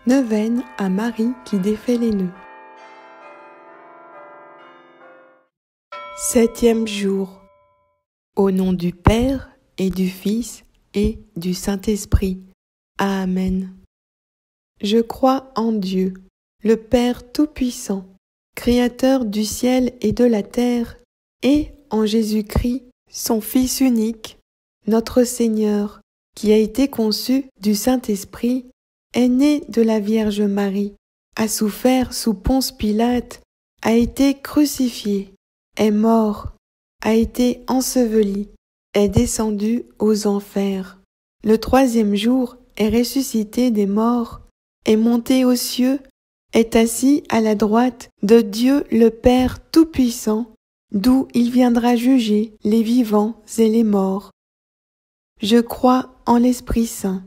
Neuvaine à Marie qui défait les nœuds. 7e jour. Au nom du Père et du Fils et du Saint-Esprit. Amen. Je crois en Dieu, le Père Tout-Puissant, Créateur du ciel et de la terre, et en Jésus-Christ, son Fils unique, notre Seigneur, qui a été conçu du Saint-Esprit, est né de la Vierge Marie, a souffert sous Ponce Pilate, a été crucifié, est mort, a été enseveli, est descendu aux enfers. Le 3e jour est ressuscité des morts, est monté aux cieux, est assis à la droite de Dieu le Père Tout-Puissant, d'où il viendra juger les vivants et les morts. Je crois en l'Esprit Saint,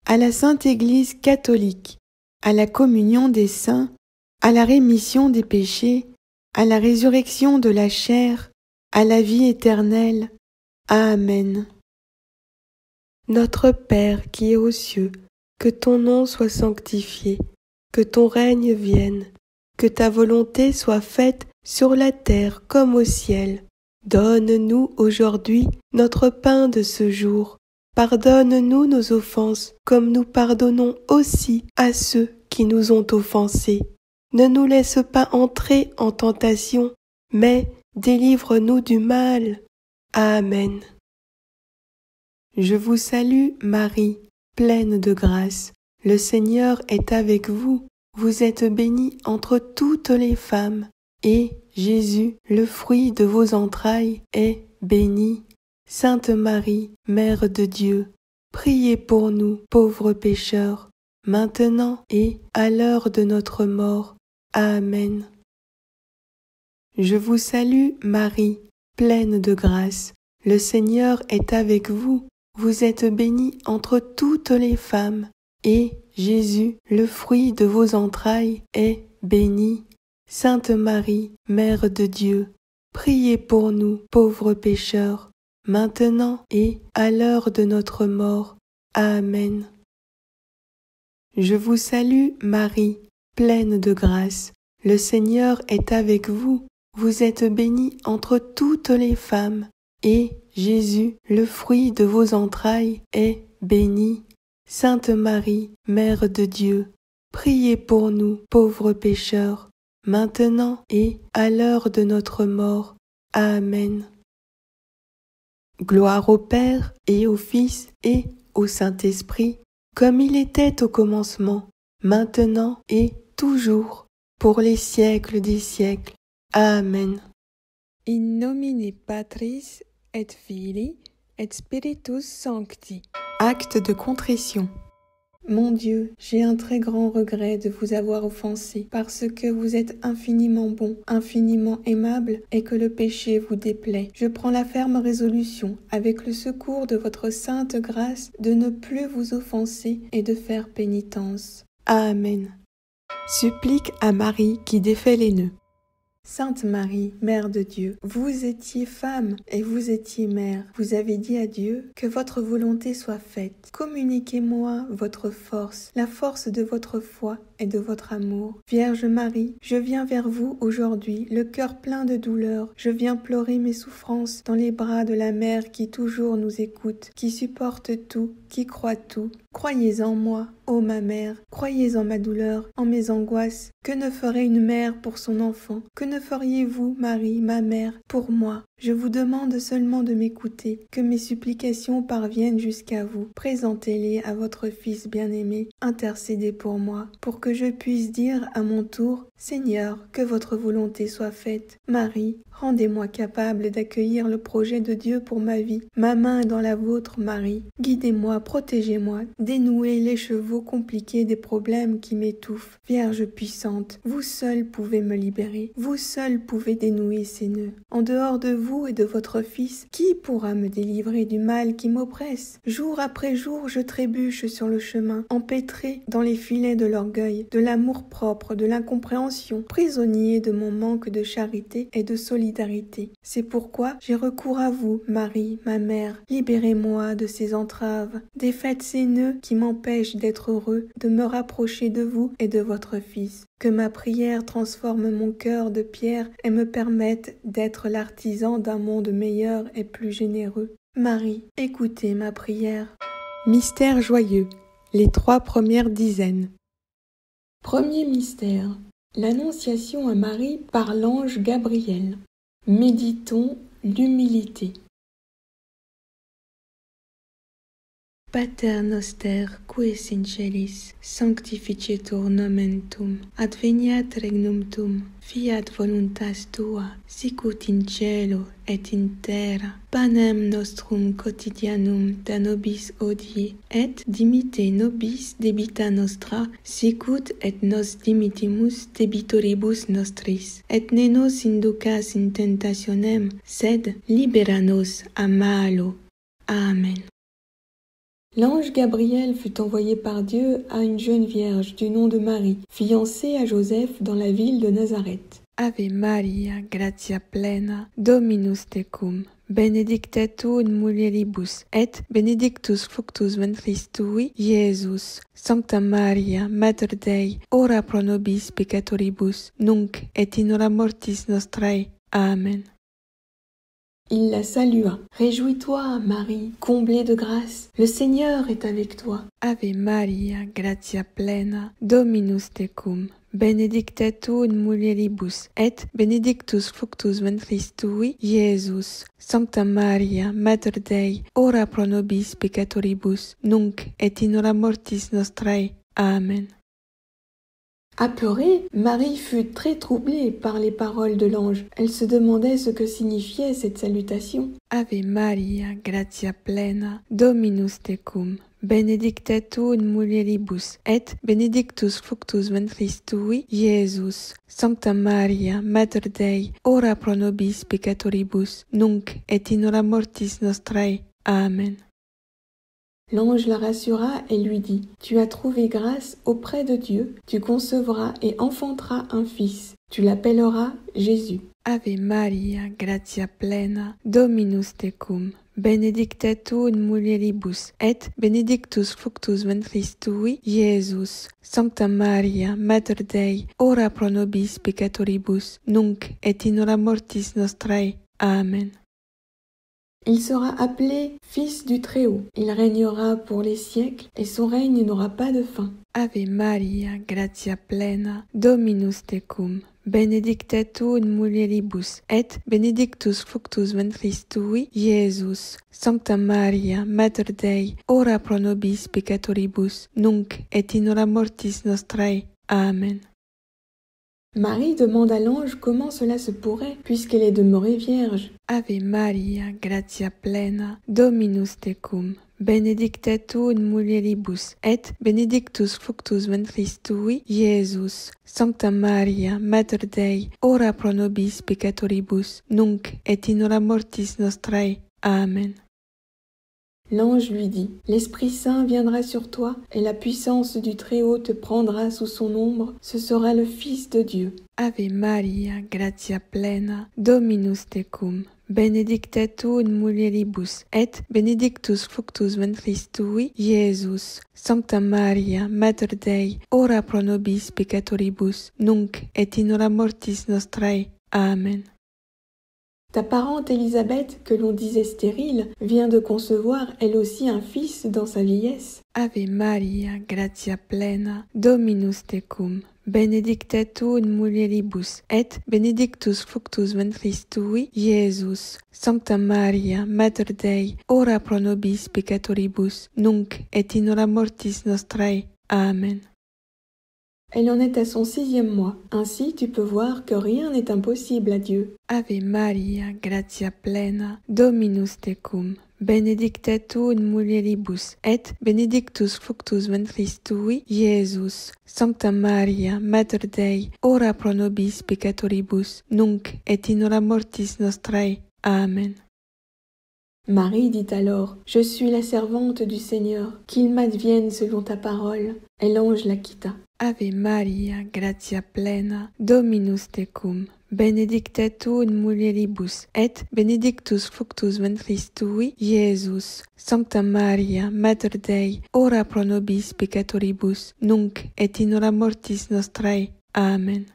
à la Sainte Église catholique, à la communion des saints, à la rémission des péchés, à la résurrection de la chair, à la vie éternelle. Amen. Notre Père qui es aux cieux, que ton nom soit sanctifié, que ton règne vienne, que ta volonté soit faite sur la terre comme au ciel. Donne-nous aujourd'hui notre pain de ce jour. Pardonne-nous nos offenses, comme nous pardonnons aussi à ceux qui nous ont offensés. Ne nous laisse pas entrer en tentation, mais délivre-nous du mal. Amen. Je vous salue, Marie, pleine de grâce. Le Seigneur est avec vous. Vous êtes bénie entre toutes les femmes, et Jésus, le fruit de vos entrailles, est béni. Sainte Marie, Mère de Dieu, priez pour nous, pauvres pécheurs, maintenant et à l'heure de notre mort. Amen. Je vous salue, Marie, pleine de grâce. Le Seigneur est avec vous. Vous êtes bénie entre toutes les femmes, et Jésus, le fruit de vos entrailles, est béni. Sainte Marie, Mère de Dieu, priez pour nous, pauvres pécheurs, maintenant et à l'heure de notre mort. Amen. Je vous salue, Marie, pleine de grâce. Le Seigneur est avec vous. Vous êtes bénie entre toutes les femmes, et Jésus, le fruit de vos entrailles, est béni. Sainte Marie, Mère de Dieu, priez pour nous, pauvres pécheurs, maintenant et à l'heure de notre mort. Amen. Gloire au Père et au Fils et au Saint-Esprit, comme il était au commencement, maintenant et toujours, pour les siècles des siècles. Amen. In nomine Patris et Filii et Spiritus Sancti. Acte de contrition. Mon Dieu, j'ai un très grand regret de vous avoir offensé, parce que vous êtes infiniment bon, infiniment aimable, et que le péché vous déplaît. Je prends la ferme résolution, avec le secours de votre sainte grâce, de ne plus vous offenser et de faire pénitence. Amen. Supplique à Marie qui défait les nœuds. Sainte Marie, Mère de Dieu, vous étiez femme et vous étiez mère. Vous avez dit à Dieu que votre volonté soit faite. Communiquez-moi votre force, la force de votre foi et de votre amour. Vierge Marie, je viens vers vous aujourd'hui, le cœur plein de douleur. Je viens pleurer mes souffrances dans les bras de la Mère qui toujours nous écoute, qui supporte tout, qui croit tout. Croyez en moi, ô ma mère, croyez en ma douleur, en mes angoisses. Que ne ferait une mère pour son enfant? Que ne feriez-vous, Marie, ma mère, pour moi? Je vous demande seulement de m'écouter, que mes supplications parviennent jusqu'à vous. Présentez-les à votre Fils bien-aimé, intercédez pour moi, pour que je puisse dire à mon tour, Seigneur, que votre volonté soit faite. Marie, rendez-moi capable d'accueillir le projet de Dieu pour ma vie. Ma main est dans la vôtre, Marie. Guidez-moi, protégez-moi, dénouez l'écheveau compliqué des problèmes qui m'étouffent. Vierge puissante, vous seule pouvez me libérer. Vous seule pouvez dénouer ces nœuds. En dehors de vous et de votre Fils, qui pourra me délivrer du mal qui m'oppresse? Jour après jour, je trébuche sur le chemin, empêtré dans les filets de l'orgueil, de l'amour-propre, de l'incompréhension, prisonnier de mon manque de charité et de solidarité. C'est pourquoi j'ai recours à vous, Marie, ma mère. Libérez-moi de ces entraves, défaites ces nœuds qui m'empêchent d'être heureux, de me rapprocher de vous et de votre Fils. Que ma prière transforme mon cœur de pierre et me permette d'être l'artisan d'un monde meilleur et plus généreux. Marie, écoutez ma prière. Mystère joyeux, les 3 premières dizaines. Premier mystère, l'Annonciation à Marie par l'ange Gabriel. Méditons l'humilité. Pater noster, qui es in celis, sanctificetur nomen tuum, adveniat regnum tuum, fiat voluntas tua, sicut in cielo et in terra. Panem nostrum quotidianum da nobis hodie, et dimitte nobis debita nostra, sicut et nos dimitimus debitoribus nostris. Et ne nos inducas in tentationem, sed libera nos a malo. Amen. L'ange Gabriel fut envoyé par Dieu à une jeune vierge du nom de Marie, fiancée à Joseph dans la ville de Nazareth. Ave Maria, gratia plena, Dominus tecum, benedicta tu in mulieribus, et benedictus fructus ventris tui, Iesus. Sancta Maria, Mater Dei, ora pro nobis peccatoribus, nunc et in hora mortis nostrae. Amen. Il la salua. Réjouis-toi, Marie, comblée de grâce, le Seigneur est avec toi. Ave Maria, gratia plena, Dominus tecum, benedicta tu in mulieribus, et benedictus fructus ventris tui, Iesus. Sancta Maria, Mater Dei, ora pro nobis peccatoribus, nunc et in hora mortis nostrae. Amen. Apeurée, Marie fut très troublée par les paroles de l'ange. Elle se demandait ce que signifiait cette salutation. Ave Maria, gratia plena, Dominus tecum, benedicta tu in mulieribus, et benedictus fructus ventris tui, Iesus. Sancta Maria, Mater Dei, ora pro nobis peccatoribus, nunc et in hora mortis nostrae. Amen. L'ange la rassura et lui dit, « Tu as trouvé grâce auprès de Dieu, tu concevras et enfanteras un fils, tu l'appelleras Jésus. Ave Maria, gratia plena, Dominus tecum, benedicta tu in mulieribus, et benedictus fructus ventris tui, Iesus. Sancta Maria, Mater Dei, ora pro nobis peccatoribus, nunc et in hora mortis nostrae. Amen. Il sera appelé Fils du Très-Haut. Il régnera pour les siècles et son règne n'aura pas de fin. Ave Maria, gratia plena, Dominus tecum, benedicta tu in mulieribus, et benedictus fructus ventris tui, Iesus. Sancta Maria, Mater Dei, ora pro nobis peccatoribus, nunc et in hora mortis nostrae. Amen. Marie demande à l'ange comment cela se pourrait, puisqu'elle est demeurée vierge. Ave Maria, gratia plena, Dominus tecum, benedicta tu in mulieribus, et benedictus fructus ventris tui, Iesus. Sancta Maria, Mater Dei, ora pro nobis peccatoribus, nunc et in hora mortis nostrae. Amen. L'ange lui dit, « L'Esprit Saint viendra sur toi, et la puissance du Très-Haut te prendra sous son ombre, ce sera le Fils de Dieu. Ave Maria, gratia plena, Dominus tecum, benedicta tu in mulieribus, et benedictus fructus ventris tui, Iesus. Sancta Maria, Mater Dei, ora pro nobis peccatoribus, nunc et in hora mortis nostrae. Amen. Ta parente Élisabeth, que l'on disait stérile, vient de concevoir elle aussi un fils dans sa vieillesse. Ave Maria, gratia plena, Dominus tecum, benedicta tu in mulieribus, et benedictus fructus ventris tui, Iesus. Sancta Maria, Mater Dei, ora pro nobis peccatoribus, nunc et in hora mortis nostrae. Amen. Elle en est à son 6e mois. Ainsi, tu peux voir que rien n'est impossible à Dieu. Ave Maria, gratia plena, Dominus tecum, benedicta tu in mulieribus, et benedictus fructus ventris tui, Iesus. Sancta Maria, Mater Dei, ora pro nobis peccatoribus, nunc et in hora mortis nostrae. Amen. Marie dit alors, « Je suis la servante du Seigneur, qu'il m'advienne selon ta parole. » Et l'ange la quitta. Ave Maria, gratia plena, Dominus tecum, benedicta tu in mulieribus, et benedictus fructus ventris tui, Iesus. Sancta Maria, Mater Dei, ora pro nobis peccatoribus, nunc et in hora mortis nostrae. Amen.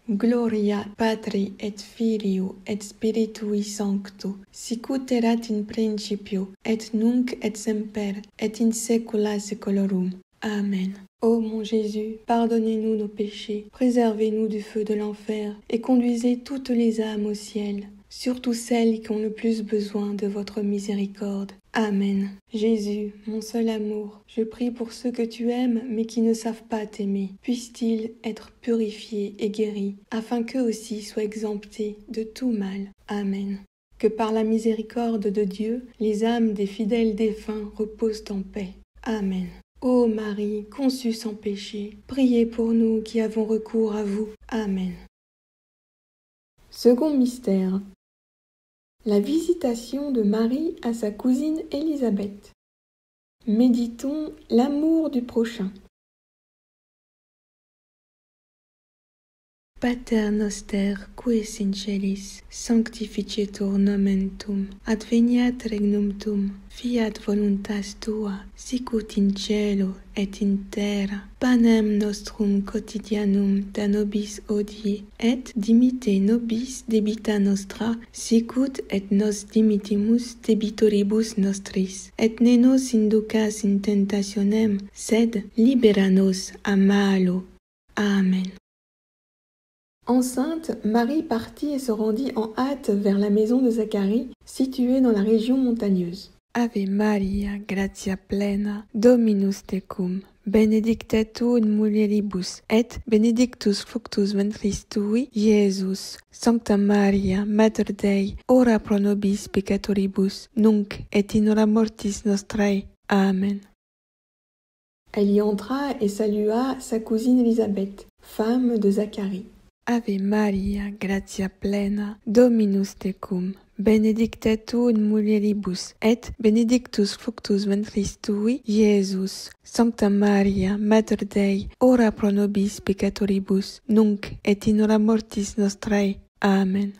Gloria Patri et Filio et Spiritui Sancto, sicut erat in principio, et nunc et semper, et in saecula saeculorum. Amen. Ô mon Jésus, pardonnez-nous nos péchés, préservez-nous du feu de l'enfer, et conduisez toutes les âmes au ciel, surtout celles qui ont le plus besoin de votre miséricorde. Amen. Jésus, mon seul amour, je prie pour ceux que tu aimes mais qui ne savent pas t'aimer. Puissent-ils être purifiés et guéris, afin qu'eux aussi soient exemptés de tout mal. Amen. Que par la miséricorde de Dieu, les âmes des fidèles défunts reposent en paix. Amen. Ô Marie, conçue sans péché, priez pour nous qui avons recours à vous. Amen. Second mystère. La visitation de Marie à sa cousine Élisabeth. Méditons l'amour du prochain. Pater noster, qui es in celis, sanctificetur nomen tuum, adveniat regnum tuum, fiat voluntas tua, sicut in cielo et in terra. Panem nostrum quotidianum da nobis hodie, et dimitte nobis debita nostra, sicut et nos dimittimus debitoribus nostris. Et ne nos inducas in tentationem, sed libera nos a malo. Amen. Enceinte, Marie partit et se rendit en hâte vers la maison de Zacharie, située dans la région montagneuse. Ave Maria, gratia plena, Dominus tecum, benedicta tu in mulieribus, et benedictus fructus ventris tui, Iesus. Sancta Maria, Mater Dei, ora pro nobis peccatoribus, nunc et in hora mortis nostrae. Amen. Elle y entra et salua sa cousine Élisabeth, femme de Zacharie. Ave Maria, gratia plena, Dominus tecum, benedicta tu in mulieribus, et benedictus fructus ventris tui, Iesus. Sancta Maria, Mater Dei, ora pro nobis peccatoribus, nunc et in hora mortis nostrae. Amen.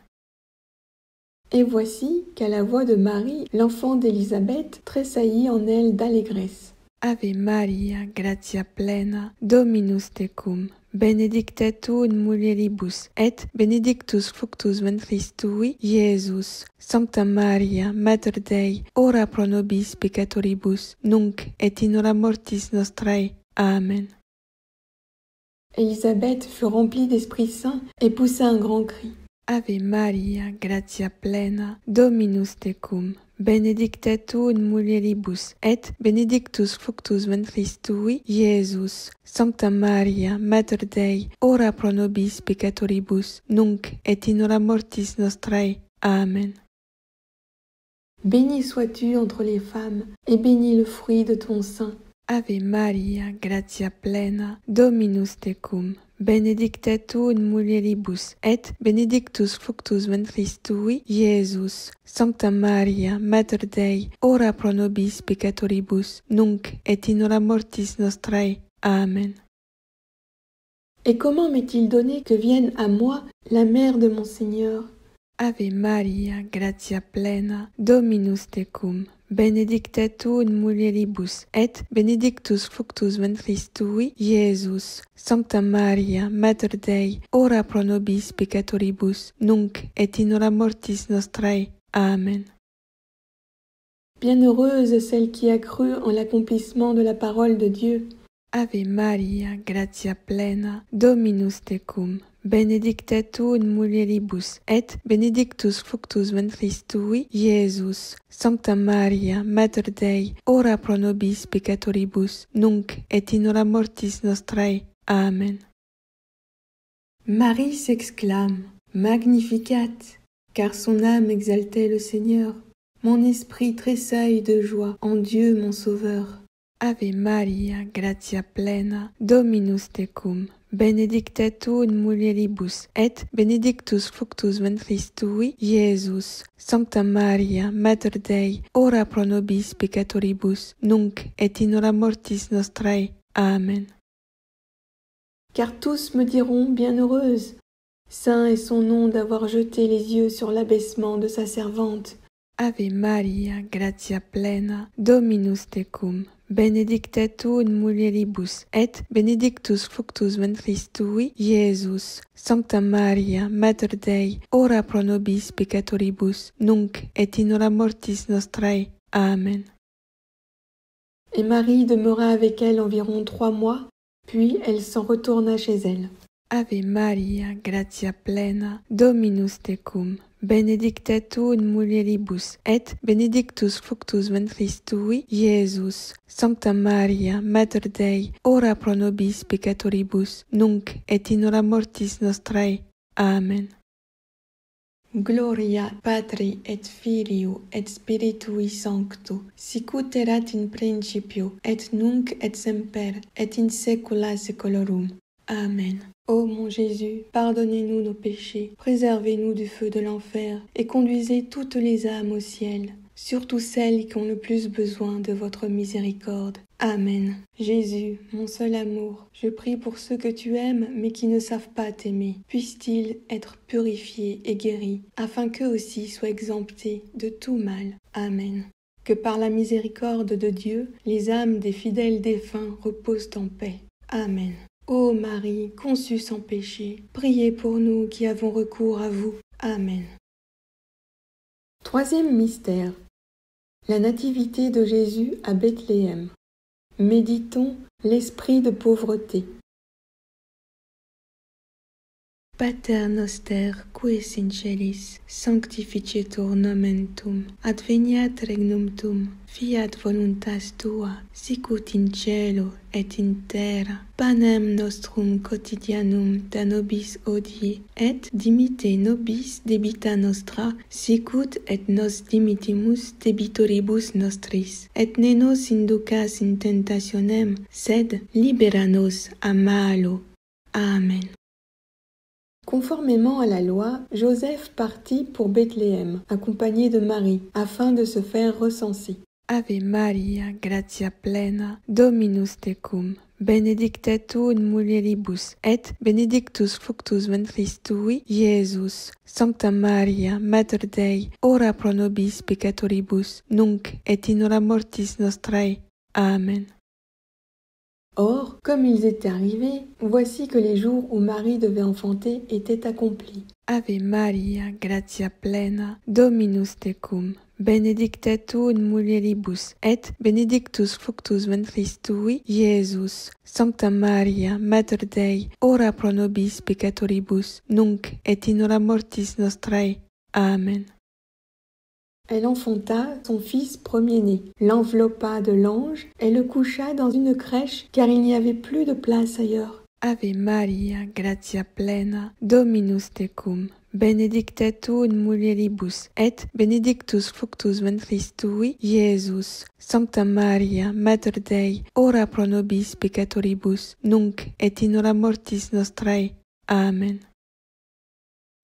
Et voici qu'à la voix de Marie, l'enfant d'Élisabeth tressaillit en elle d'allégresse. Ave Maria, gratia plena, Dominus tecum, benedicta tu in mulieribus, et benedictus fructus ventris tui, Iesus. Sancta Maria, Mater Dei, ora pro nobis peccatoribus, nunc et in hora mortis nostrae. Amen. Élisabeth fut remplie d'Esprit Saint et poussa un grand cri. Ave Maria, gratia plena, Dominus tecum, benedicta tu in mulieribus, et benedictus fructus ventris tui, Iesus. Sancta Maria, Mater Dei, ora pro nobis peccatoribus, nunc et in hora mortis nostrae. Amen. Béni sois-tu entre les femmes, et béni le fruit de ton sein. Ave Maria, gratia plena, Dominus tecum, benedicta tu in mulieribus, et benedictus fructus ventris tui, Iesus. Sancta Maria, Mater Dei, ora pro nobis peccatoribus, nunc et in hora mortis nostrae. Amen. Et comment m'est-il donné que vienne à moi la mère de mon Seigneur? Ave Maria, gratia plena, Dominus tecum, benedicta tu in mulieribus, et benedictus fructus ventris tui, Iesus. Sancta Maria, Mater Dei, ora pro nobis peccatoribus, nunc et in hora mortis nostrae. Amen. Bienheureuse celle qui a cru en l'accomplissement de la parole de Dieu. Ave Maria, gratia plena, Dominus tecum, benedicta tu in mulieribus, et benedictus fructus ventris tui, Iesus. Sancta Maria, Mater Dei, ora pro nobis peccatoribus, nunc et in hora mortis nostrae. Amen. Marie s'exclame, Magnificat, car son âme exaltait le Seigneur. Mon esprit tressaille de joie en Dieu mon Sauveur. Ave Maria, gratia plena, Dominus tecum, benedicta tu in mulieribus, et benedictus fructus ventris tui, Iesus. Sancta Maria, Mater Dei, ora pro nobis peccatoribus, nunc et in hora mortis nostrae. Amen. Car tous me diront bienheureuse. Saint est son nom d'avoir jeté les yeux sur l'abaissement de sa servante. Ave Maria, gratia plena, Dominus tecum, benedicta tu in mulieribus, et benedictus fructus ventris tui, Iesus. Sancta Maria, Mater Dei, ora pro nobis peccatoribus, nunc et in hora mortis nostrae. Amen. Et Marie demeura avec elle environ 3 mois, puis elle s'en retourna chez elle. Ave Maria, gratia plena, Dominus tecum, benedicta tu in mulieribus, et benedictus fructus ventris tui, Iesus. Sancta Maria, Mater Dei, ora pro nobis peccatoribus, nunc et in hora mortis nostrae. Amen. Gloria Patri et Filio et Spiritui Sancto, sicut erat in principio, et nunc et semper, et in saecula saeculorum. Amen. Ô mon Jésus, pardonnez-nous nos péchés, préservez-nous du feu de l'enfer, et conduisez toutes les âmes au ciel, surtout celles qui ont le plus besoin de votre miséricorde. Amen. Jésus, mon seul amour, je prie pour ceux que tu aimes mais qui ne savent pas t'aimer. Puissent-ils être purifiés et guéris, afin qu'eux aussi soient exemptés de tout mal. Amen. Que par la miséricorde de Dieu, les âmes des fidèles défunts reposent en paix. Amen. Ô Marie, conçue sans péché, priez pour nous qui avons recours à vous. Amen. Troisième mystère. La nativité de Jésus à Bethléem. Méditons l'esprit de pauvreté. Pater noster, qui es in celis, sanctificetur nomen tuum, adveniat regnum tuum, fiat voluntas tua, sicut in cielo et in terra. Panem nostrum quotidianum da nobis hodie, et dimitte nobis debita nostra, sicut et nos dimitimus debitoribus nostris. Et ne nos inducas in tentationem, sed libera nos a malo. Amen. Conformément à la loi, Joseph partit pour Bethléem, accompagné de Marie, afin de se faire recenser. Ave Maria, gratia plena, Dominus tecum, benedicta tu in mulieribus, et benedictus fructus ventris tui, Iesus. Sancta Maria, Mater Dei, ora pro nobis peccatoribus, nunc et in hora mortis nostrae. Amen. Or, comme ils étaient arrivés, voici que les jours où Marie devait enfanter étaient accomplis. Ave Maria, gratia plena, Dominus tecum, benedicta tu in mulieribus, et benedictus fructus ventris tui, Iesus. Sancta Maria, Mater Dei, ora pro nobis peccatoribus, nunc et in hora mortis nostrae. Amen. Elle enfanta son fils premier-né, l'enveloppa de langes et le coucha dans une crèche car il n'y avait plus de place ailleurs. Ave Maria, gratia plena, Dominus tecum, benedicta tu in mulieribus, et benedictus fructus ventris tui, Iesus. Sancta Maria, Mater Dei, ora pro nobis peccatoribus, nunc et in hora mortis nostrae. Amen.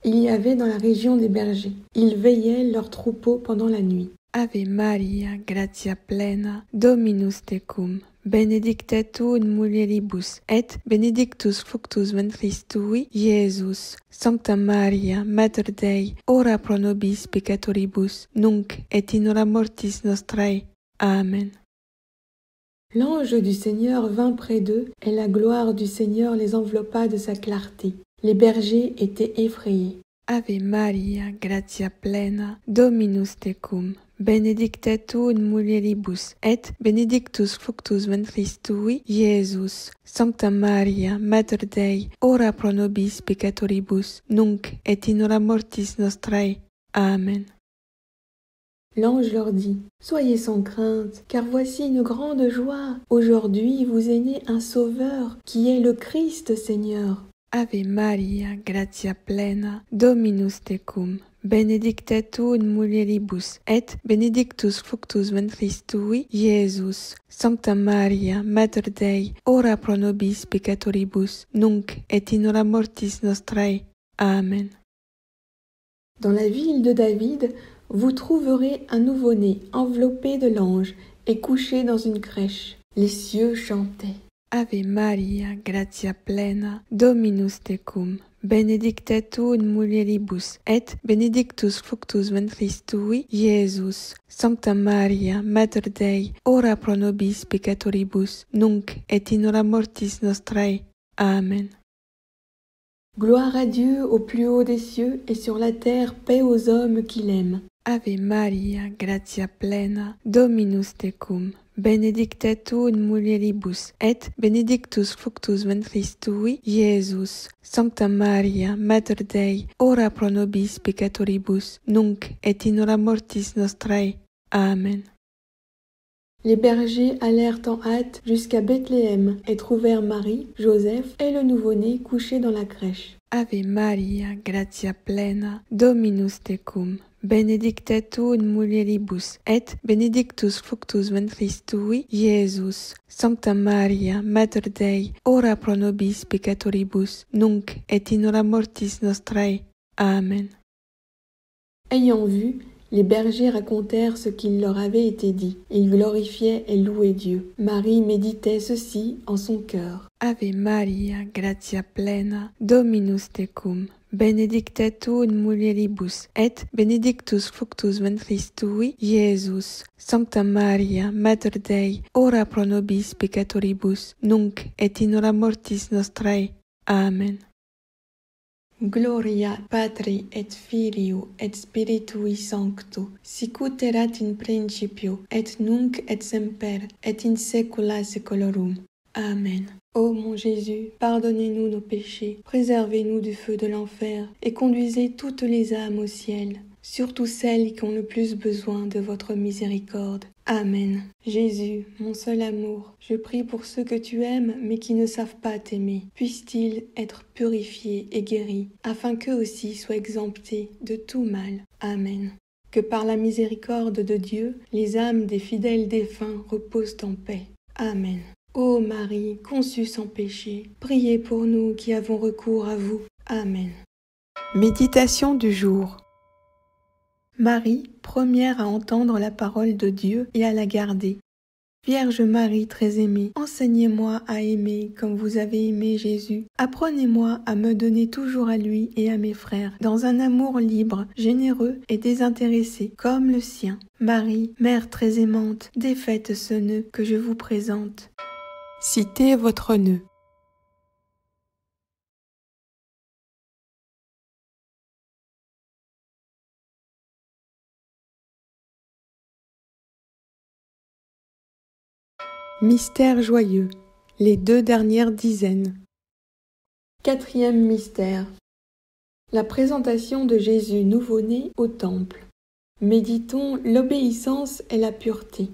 Il y avait dans la région des bergers. Ils veillaient leurs troupeaux pendant la nuit. Ave Maria, gratia plena, Dominus tecum, benedicta tu in mulieribus, et benedictus fructus ventris tui, Iesus. Sancta Maria, Mater Dei, ora pro nobis peccatoribus, nunc et in hora mortis nostrae. Amen. L'ange du Seigneur vint près d'eux, et la gloire du Seigneur les enveloppa de sa clarté. Les bergers étaient effrayés. Ave Maria, gratia plena, Dominus tecum, benedicta tu in mulieribus, et benedictus fructus ventris tui, Iesus. Sancta Maria, Mater Dei, ora pro nobis peccatoribus, nunc et in hora mortis nostrae. Amen. L'ange leur dit, « Soyez sans crainte, car voici une grande joie. Aujourd'hui vous est né un Sauveur, qui est le Christ Seigneur. Ave Maria, gratia plena, Dominus tecum, benedicta tu in mulieribus, et benedictus fructus ventris tui, Iesus. Sancta Maria, Mater Dei, ora pro nobis peccatoribus, nunc et in hora mortis nostrae. Amen. Dans la ville de David, vous trouverez un nouveau-né enveloppé de l'ange et couché dans une crèche. Les cieux chantaient. Ave Maria, gratia plena, Dominus tecum, benedicta tu in mulieribus, et benedictus fructus ventris tui, Iesus. Sancta Maria, Mater Dei, ora pro nobis peccatoribus, nunc et in hora mortis nostrae. Amen. Gloire à Dieu au plus haut des cieux et sur la terre paix aux hommes qui l'aiment. Ave Maria, gratia plena, Dominus tecum, benedicta tu in mulieribus, et benedictus fructus ventris tui, Iesus. Sancta Maria, Mater Dei, ora pro nobis peccatoribus, nunc et in hora mortis nostrae. Amen. Les bergers allèrent en hâte jusqu'à Bethléem et trouvèrent Marie, Joseph et le nouveau-né couchés dans la crèche. Ave Maria, gratia plena, Dominus tecum, benedicta tu in mulieribus, et benedictus fructus ventris tui, Iesus. Sancta Maria, Mater Dei, ora pro nobis peccatoribus, nunc et in hora mortis nostrae. Amen. Ayant vu, les bergers racontèrent ce qu'il leur avait été dit. Ils glorifiaient et louaient Dieu. Marie méditait ceci en son cœur. Ave Maria, gratia plena, Dominus tecum, benedicta tu in mulieribus, et benedictus fructus ventris tui, Iesus. Sancta Maria, Mater Dei, ora pro nobis peccatoribus, nunc et in hora mortis nostrae. Amen. Gloria Patri et Filio et Spiritui Sancto, sicut erat in principio, et nunc et semper, et in saecula saeculorum. Amen. Ô mon Jésus, pardonnez-nous nos péchés, préservez-nous du feu de l'enfer, et conduisez toutes les âmes au ciel, surtout celles qui ont le plus besoin de votre miséricorde. Amen. Jésus, mon seul amour, je prie pour ceux que tu aimes mais qui ne savent pas t'aimer. Puissent-ils être purifiés et guéris, afin qu'eux aussi soient exemptés de tout mal. Amen. Que par la miséricorde de Dieu, les âmes des fidèles défunts reposent en paix. Amen. Ô Marie, conçue sans péché, priez pour nous qui avons recours à vous. Amen. Méditation du jour. Marie, première à entendre la parole de Dieu et à la garder. Vierge Marie très aimée, enseignez-moi à aimer comme vous avez aimé Jésus. Apprenez-moi à me donner toujours à lui et à mes frères, dans un amour libre, généreux et désintéressé, comme le sien. Marie, Mère très aimante, défaites ce nœud que je vous présente. Citez votre nœud. Mystère joyeux, les 2 dernières dizaines. 4e mystère, la présentation de Jésus nouveau-né au temple. Méditons l'obéissance et la pureté.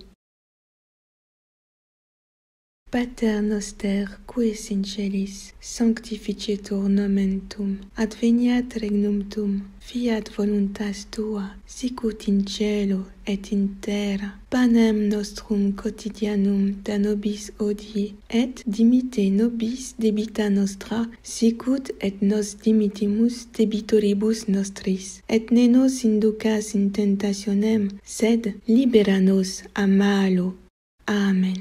Pater noster, qui es in celis, sanctificetur nomen tuum, adveniat regnum tuum, fiat voluntas tua, sicut in cielo et in terra. Panem nostrum quotidianum da nobis hodie, et dimitte nobis debita nostra, sicut et nos dimittimus debitoribus nostris. Et ne nos inducas in tentationem, sed libera nos a malo. Amen.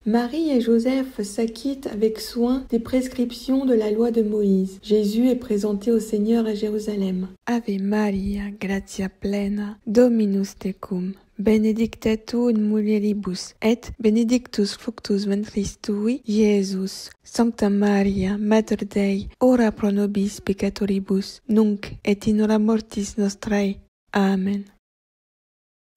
Marie et Joseph s'acquittent avec soin des prescriptions de la loi de Moïse. Jésus est présenté au Seigneur à Jérusalem. Ave Maria, gratia plena, Dominus tecum, benedicta tu in mulieribus, et benedictus fructus ventris tui, Iesus. Sancta Maria, Mater Dei, ora pro nobis peccatoribus, nunc et in hora mortis nostrae. Amen.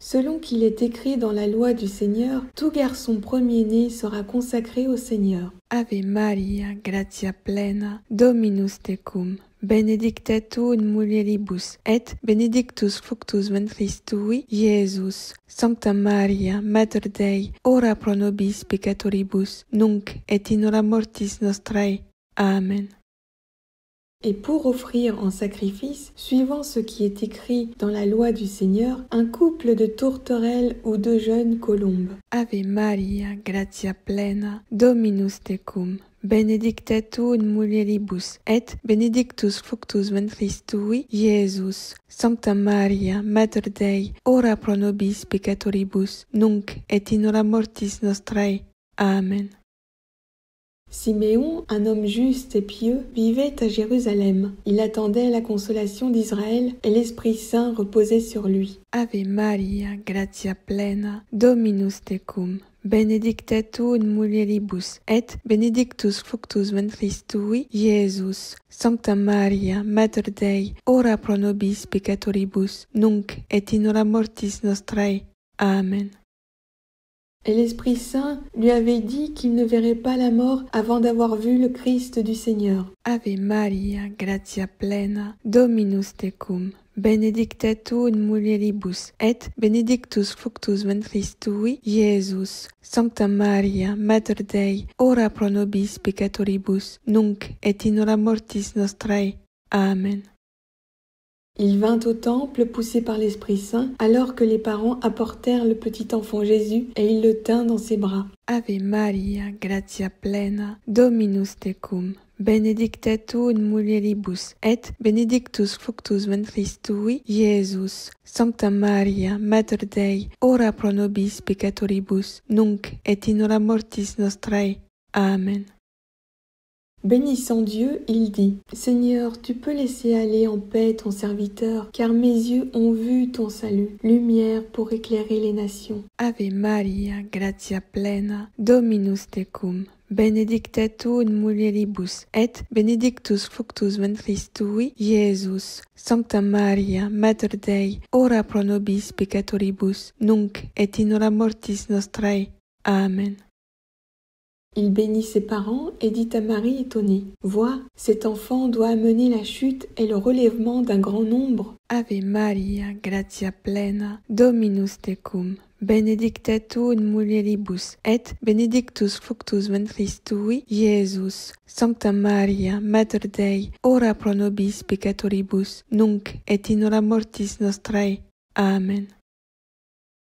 Selon qu'il est écrit dans la loi du Seigneur, tout garçon premier-né sera consacré au Seigneur. Ave Maria, gratia plena, Dominus tecum, benedicta tu in mulieribus, et benedictus fructus ventris tui, Iesus. Sancta Maria, Mater Dei, ora pro nobis peccatoribus, nunc et in hora mortis nostrae. Amen. et pour offrir en sacrifice, suivant ce qui est écrit dans la loi du Seigneur, un couple de tourterelles ou de jeunes colombes. Ave Maria, gratia plena, Dominus tecum, benedicta tu in mulieribus, et benedictus fructus ventris tui, Iesus. Sancta Maria, Mater Dei, ora pro nobis peccatoribus, nunc et in hora mortis nostrae. Amen. Siméon, un homme juste et pieux, vivait à Jérusalem. Il attendait la consolation d'Israël et l'Esprit Saint reposait sur lui. Ave Maria, gratia plena, Dominus tecum, benedicta tu in mulieribus, et benedictus fructus ventris tui, Iesus. Sancta Maria, Mater Dei, ora pro nobis peccatoribus, nunc et in hora mortis nostrae. Amen. Et l'Esprit Saint lui avait dit qu'il ne verrait pas la mort avant d'avoir vu le Christ du Seigneur. Ave Maria, gratia plena, Dominus tecum, benedicta tu in mulieribus, et benedictus fructus ventris tui, Iesus. Sancta Maria, Mater Dei, ora pro nobis peccatoribus, nunc et in hora mortis nostrae. Amen. Il vint au temple poussé par l'Esprit Saint, alors que les parents apportèrent le petit enfant Jésus et il le tint dans ses bras. Ave Maria, gratia plena, Dominus tecum, benedicta tu in mulieribus, et benedictus fructus ventris tui, Iesus. Sancta Maria, Mater Dei, ora pro nobis peccatoribus, nunc et in hora mortis nostrae. Amen. Bénissant Dieu, il dit, « Seigneur, tu peux laisser aller en paix ton serviteur, car mes yeux ont vu ton salut, lumière pour éclairer les nations. » Ave Maria, gratia plena, Dominus tecum, benedicta tu in mulieribus, et benedictus fructus ventris tui, Iesus. Sancta Maria, Mater Dei, ora pro nobis peccatoribus, nunc et in hora mortis nostrae. Amen. Il bénit ses parents et dit à Marie étonnée, « Vois, cet enfant doit amener la chute et le relèvement d'un grand nombre. » Ave Maria, gratia plena, Dominus tecum, benedicta tu in mulieribus, et benedictus fructus ventris tui, Iesus. Sancta Maria, Mater Dei, ora pro nobis peccatoribus, nunc et in hora mortis nostrae. Amen.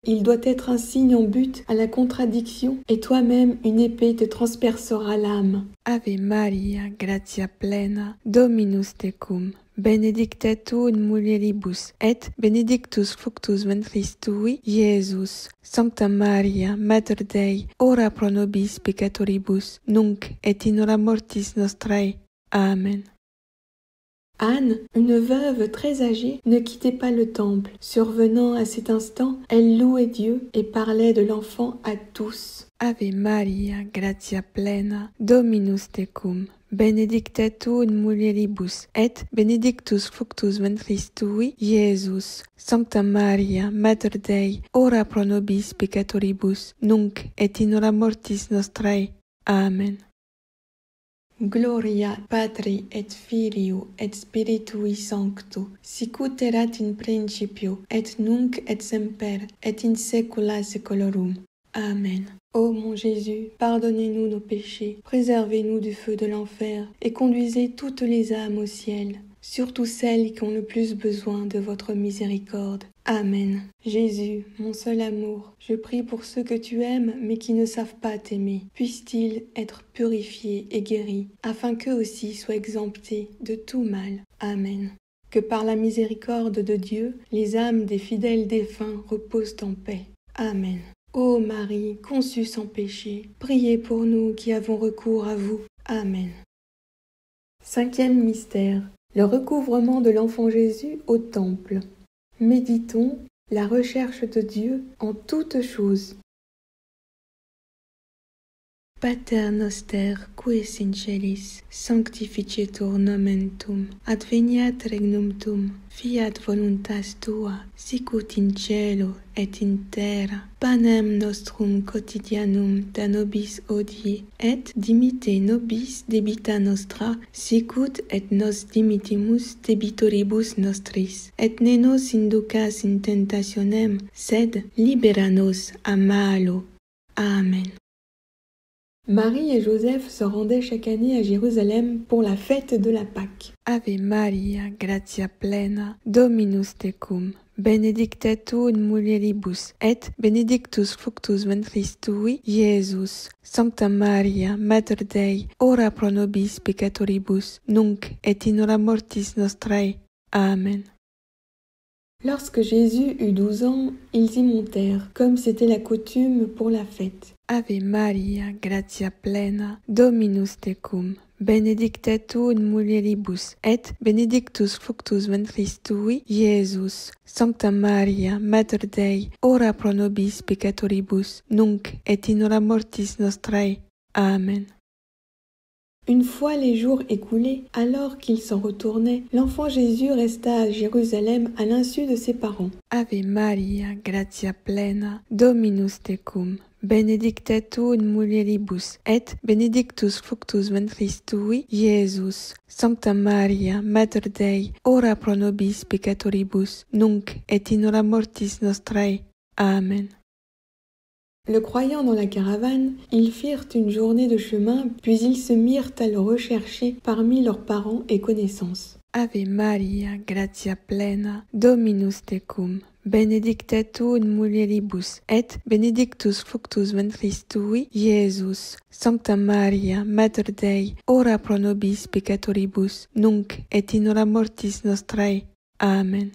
Il doit être un signe en but à la contradiction, et toi-même une épée te transpercera l'âme. Ave Maria, gratia plena, Dominus tecum, benedicta tu in mulieribus, et benedictus fructus ventris tui, Iesus. Sancta Maria, Mater Dei, ora pro nobis peccatoribus, nunc et in hora mortis nostrae. Amen. Anne, une veuve très âgée, ne quittait pas le temple. Survenant à cet instant, elle louait Dieu et parlait de l'enfant à tous. Ave Maria, gratia plena, Dominus tecum, benedicta tu in mulieribus, et benedictus fructus ventris tui, Iesus. Sancta Maria, Mater Dei, ora pro nobis peccatoribus, nunc et in hora mortis nostrae. Amen. Gloria Patri et Filio et Spiritui Sancto, sicut erat in principio, et nunc et semper, et in saecula saeculorum. Amen. Ô mon Jésus, pardonnez-nous nos péchés, préservez-nous du feu de l'enfer, et conduisez toutes les âmes au ciel, surtout celles qui ont le plus besoin de votre miséricorde. Amen. Jésus, mon seul amour, je prie pour ceux que tu aimes mais qui ne savent pas t'aimer. Puissent-ils être purifiés et guéris, afin qu'eux aussi soient exemptés de tout mal. Amen. Que par la miséricorde de Dieu, les âmes des fidèles défunts reposent en paix. Amen. Ô Marie, conçue sans péché, priez pour nous qui avons recours à vous. Amen. Cinquième mystère, le recouvrement de l'enfant Jésus au temple. Méditons la recherche de Dieu en toutes choses. Pater noster, qui es in celis, sanctificetur nomen tuum, adveniat regnum tuum, fiat voluntas tua, sicut in cielo et in terra. Panem nostrum quotidianum da nobis hodie, et dimitte nobis debita nostra, sicut et nos dimittimus debitoribus nostris. Et ne nos inducas in tentationem, sed libera nos a malo. Amen. Marie et Joseph se rendaient chaque année à Jérusalem pour la fête de la Pâque. Ave Maria, gratia plena, Dominus tecum, benedicta tu in mulieribus, et benedictus fructus ventris tui, Iesus. Sancta Maria, Mater Dei, ora pro nobis peccatoribus, nunc et in hora mortis nostrae. Amen. Lorsque Jésus eut 12 ans, ils y montèrent, comme c'était la coutume pour la fête. Ave Maria, gratia plena, Dominus tecum, benedicta tu in mulieribus, et benedictus fructus ventris tui, Iesus. Sancta Maria, Mater Dei, ora pro nobis peccatoribus, nunc et in hora mortis nostrae. Amen. Une fois les jours écoulés, alors qu'ils s'en retournaient, l'enfant Jésus resta à Jérusalem à l'insu de ses parents. Ave Maria, gratia plena, Dominus tecum, benedicta tu in mulieribus, et benedictus fructus ventris tui, Iesus. Sancta Maria, Mater Dei, ora pro nobis peccatoribus, nunc et in hora mortis nostrae. Amen. Le croyant dans la caravane, ils firent une journée de chemin, puis ils se mirent à le rechercher parmi leurs parents et connaissances. Ave Maria, gratia plena, Dominus tecum, benedicta tu in mulieribus, et benedictus fructus ventris tui, Iesus. Sancta Maria, Mater Dei, ora pro nobis peccatoribus, nunc et in hora mortis nostrae. Amen.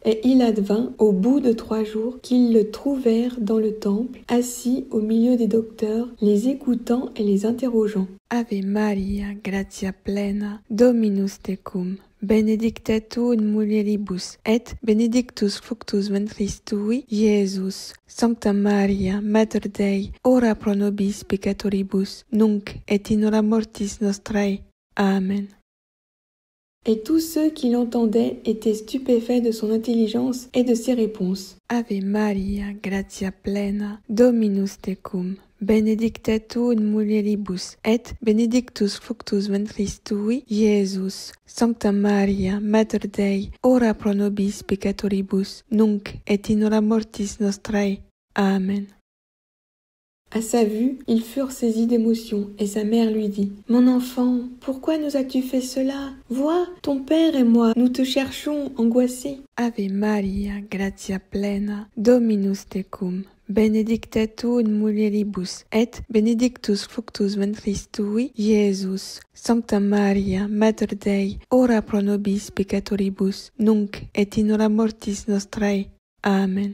Et il advint, au bout de 3 jours, qu'ils le trouvèrent dans le temple, assis au milieu des docteurs, les écoutant et les interrogeant. Ave Maria, gratia plena, Dominus tecum, benedicta tu in mulieribus, et benedictus fructus ventris tui, Iesus. Sancta Maria, Mater Dei, ora pro nobis peccatoribus, nunc et in hora mortis nostrae. Amen. Et tous ceux qui l'entendaient étaient stupéfaits de son intelligence et de ses réponses. Ave Maria, gratia plena, Dominus tecum, benedicta tu in mulieribus, et benedictus fructus ventris tui, Iesus. Sancta Maria, Mater Dei, ora pro nobis peccatoribus, nunc et in hora mortis nostrae. Amen. À sa vue, ils furent saisis d'émotion, et sa mère lui dit : « Mon enfant, pourquoi nous as-tu fait cela ? Vois, ton père et moi, nous te cherchons angoissés. » Ave Maria, gratia plena, Dominus tecum, benedicta tu in mulieribus, et benedictus fructus ventris tui, Iesus. Sancta Maria, Mater Dei, ora pro nobis peccatoribus, nunc et in hora mortis nostrae. Amen.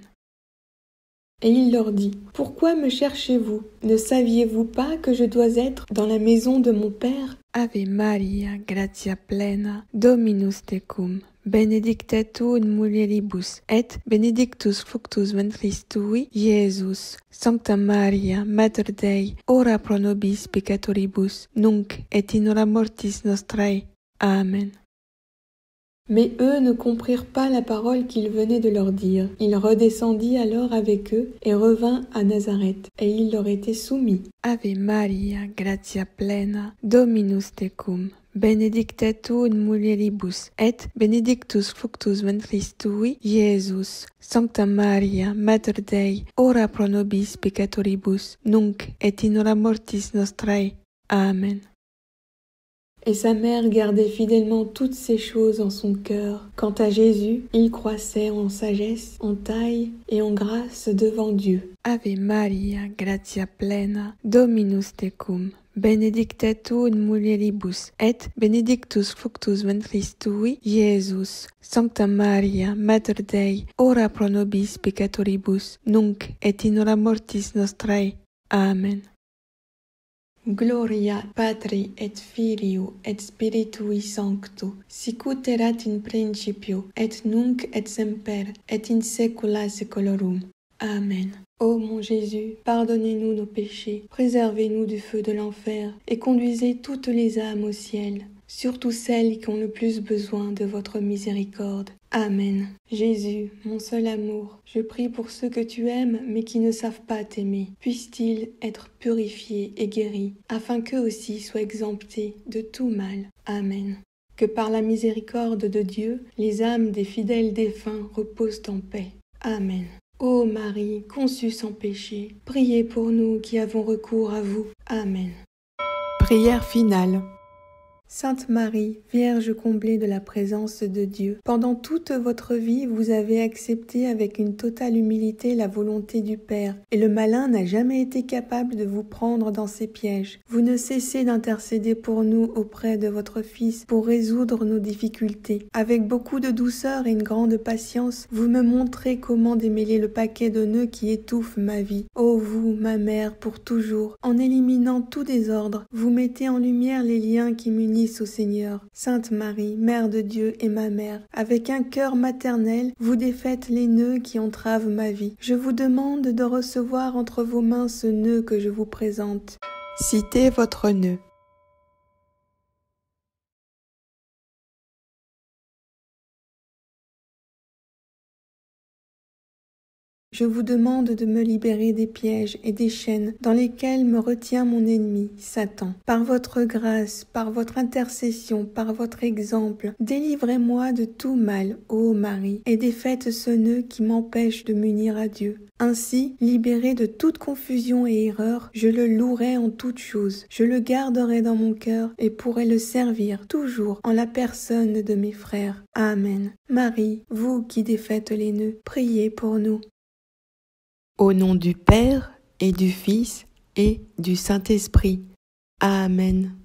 Et il leur dit : « Pourquoi me cherchez-vous ? Ne saviez-vous pas que je dois être dans la maison de mon Père ? Ave Maria, gratia plena, Dominus tecum, benedicta tu in mulieribus, et benedictus fructus ventris tui, Iesus. Sancta Maria, Mater Dei, ora pro nobis peccatoribus, nunc et in hora mortis nostrae. Amen. » Mais eux ne comprirent pas la parole qu'il venait de leur dire. Il redescendit alors avec eux et revint à Nazareth, et il leur était soumis. Ave Maria, gratia plena, Dominus tecum, benedicta tu in mulieribus, et benedictus fructus ventris tui, Iesus. Sancta Maria, Mater Dei, ora pro nobis peccatoribus, nunc et in hora mortis nostrae. Amen. Et sa mère gardait fidèlement toutes ces choses en son cœur. Quant à Jésus, il croissait en sagesse, en taille et en grâce devant Dieu. Ave Maria, gratia plena, Dominus tecum, benedicta tu in mulieribus, et benedictus fructus ventris tui, Iesus. Sancta Maria, Mater Dei, ora pro nobis peccatoribus, nunc et in hora mortis nostrae. Amen. Gloria Patri et Filio et Spiritui Sancto, sicut erat in principio, et nunc et semper, et in saecula saeculorum. Amen. Ô mon Jésus, pardonnez-nous nos péchés, préservez-nous du feu de l'enfer, et conduisez toutes les âmes au ciel, surtout celles qui ont le plus besoin de votre miséricorde. Amen. Jésus, mon seul amour, je prie pour ceux que tu aimes mais qui ne savent pas t'aimer. Puissent-ils être purifiés et guéris, afin qu'eux aussi soient exemptés de tout mal. Amen. Que par la miséricorde de Dieu, les âmes des fidèles défunts reposent en paix. Amen. Ô Marie, conçue sans péché, priez pour nous qui avons recours à vous. Amen. Prière finale. Sainte Marie, Vierge comblée de la présence de Dieu, pendant toute votre vie, vous avez accepté avec une totale humilité la volonté du Père, et le malin n'a jamais été capable de vous prendre dans ses pièges. Vous ne cessez d'intercéder pour nous auprès de votre Fils pour résoudre nos difficultés. Avec beaucoup de douceur et une grande patience, vous me montrez comment démêler le paquet de nœuds qui étouffe ma vie. Ô vous, ma mère, pour toujours, en éliminant tout désordre, vous mettez en lumière les liens qui m'unissent au Seigneur. Sainte Marie, Mère de Dieu et ma mère, avec un cœur maternel, vous défaites les nœuds qui entravent ma vie. Je vous demande de recevoir entre vos mains ce nœud que je vous présente. Citez votre nœud. Je vous demande de me libérer des pièges et des chaînes dans lesquels me retient mon ennemi, Satan. Par votre grâce, par votre intercession, par votre exemple, délivrez-moi de tout mal, ô Marie, et défaites ce nœud qui m'empêche de m'unir à Dieu. Ainsi, libéré de toute confusion et erreur, je le louerai en toutes choses. Je le garderai dans mon cœur et pourrai le servir toujours en la personne de mes frères. Amen. Marie, vous qui défaites les nœuds, priez pour nous. Au nom du Père et du Fils et du Saint-Esprit. Amen.